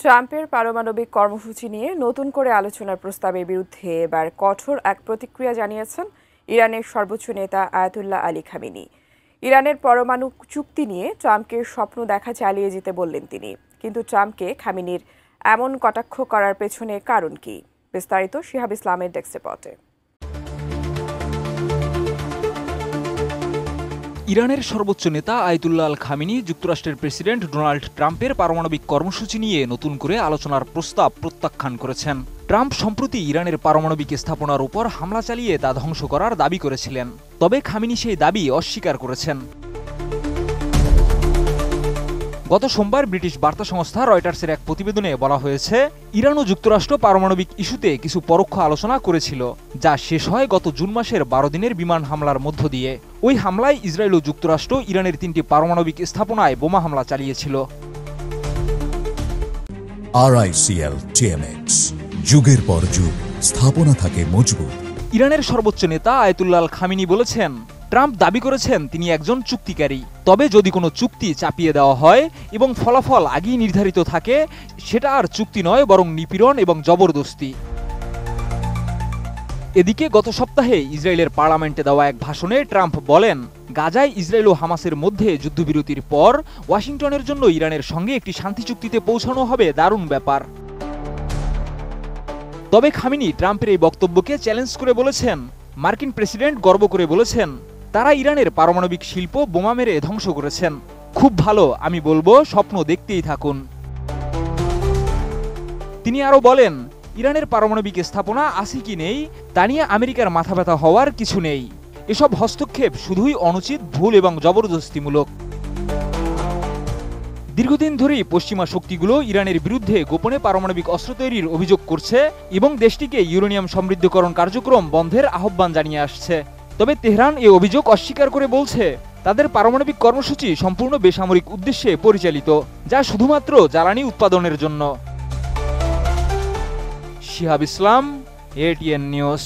ট্রাম্পের পারমাণবিক কর্মসূচি নিয়ে নতুন করে আলোচনার প্রস্তাবের বিরুদ্ধে এবার কঠোর এক প্রতিক্রিয়া জানিয়েছেন ইরানের সর্বোচ্চ নেতা আয়াতুল্লাহ আলী খামেনি। ইরানের পরমাণু চুক্তি নিয়ে ট্রাম্পকে স্বপ্ন দেখা চালিয়ে যেতে বললেন তিনি। কিন্তু ট্রাম্পকে খামেনির এমন কটাক্ষ করার পেছনে কারণ কি? বিস্তারিত শিহাব ইসলামের ডেস্ক রিপোর্টে। ইরানের সর্বোচ্চ নেতা আয়াতুল্লাহ আল খামেনি যুক্তরাষ্ট্রের প্রেসিডেন্ট ডোনাল্ড ট্রাম্পের পারমাণবিক কর্মসূচি নিয়ে নতুন করে আলোচনার প্রস্তাব প্রত্যাখ্যান করেছেন। ট্রাম্প সম্প্রতি ইরানের পারমাণবিক স্থাপনার উপর হামলা চালিয়ে তা ধ্বংস করার দাবি করেছিলেন, তবে খামেনি সেই দাবি অস্বীকার করেছেন। গত সোমবার ব্রিটিশ বার্তা সংস্থা রয়টার্সের এক প্রতিবেদনে বলা হয়েছে, ইরান ও যুক্তরাষ্ট্র পারমাণবিক ইস্যুতে কিছু পরোক্ষ আলোচনা করেছিল, যা শেষ হয় গত জুন মাসের 12 দিনের বিমান হামলার মধ্য দিয়ে। ওই হামলায় ইসরায়েল ও যুক্তরাষ্ট্র ইরানের 3টি পারমাণবিক স্থাপনায় বোমা হামলা চালিয়েছিল। RICL TMX, যুগের পর যুগ স্থাপনা থাকে মজবুত। ইরানের সর্বোচ্চ নেতা আয়াতুল্লাহ আল খামেনি বলেছেন, ট্রাম্প দাবি করেছেন তিনি একজন চুক্তিকারী, তবে যদি কোনো চুক্তি চাপিয়ে দেওয়া হয় এবং ফলাফল আগেই নির্ধারিত থাকে, সেটা আর চুক্তি নয় বরং নিপীড়ন এবং জবরদস্তি। এদিকে গত সপ্তাহে ইসরায়েলের পার্লামেন্টে দেওয়া এক ভাষণে ট্রাম্প বলেন, গাজায় ইসরায়েল ও হামাসের মধ্যে যুদ্ধবিরতির পর ওয়াশিংটনের জন্য ইরানের সঙ্গে একটি শান্তি চুক্তিতে পৌঁছানো হবে দারুণ ব্যাপার। তবে খামেনি ট্রাম্পের এই বক্তব্যকে চ্যালেঞ্জ করে বলেছেন, মার্কিন প্রেসিডেন্ট গর্ব করে বলেছেন তারা ইরানের পারমাণবিক শিল্প বোমা মেরে ধ্বংস করেছেন। খুব ভালো, আমি বলবো স্বপ্ন দেখতেই থাকুন। তিনি আরও বলেন, ইরানের পারমাণবিক স্থাপনা আছে কি নেই তা নিয়ে আমেরিকার মাথা ব্যথা হওয়ার কিছু নেই। এসব হস্তক্ষেপ শুধুই অনুচিত, ভুল এবং জবরদস্তিমূলক। দীর্ঘদিন ধরেই পশ্চিমা শক্তিগুলো ইরানের বিরুদ্ধে গোপনে পারমাণবিক অস্ত্র তৈরির অভিযোগ করছে এবং দেশটিকে ইউরেনিয়াম সমৃদ্ধকরণ কার্যক্রম বন্ধের আহ্বান জানিয়ে আসছে। তবে তেহরান এই অভিযোগ অস্বীকার করে বলছে, তাদের পারমাণবিক কর্মসূচি সম্পূর্ণ বেসামরিক উদ্দেশ্যে পরিচালিত, যা শুধুমাত্র জ্বালানি উৎপাদনের জন্য। শিহাব ইসলাম, ATN নিউজ।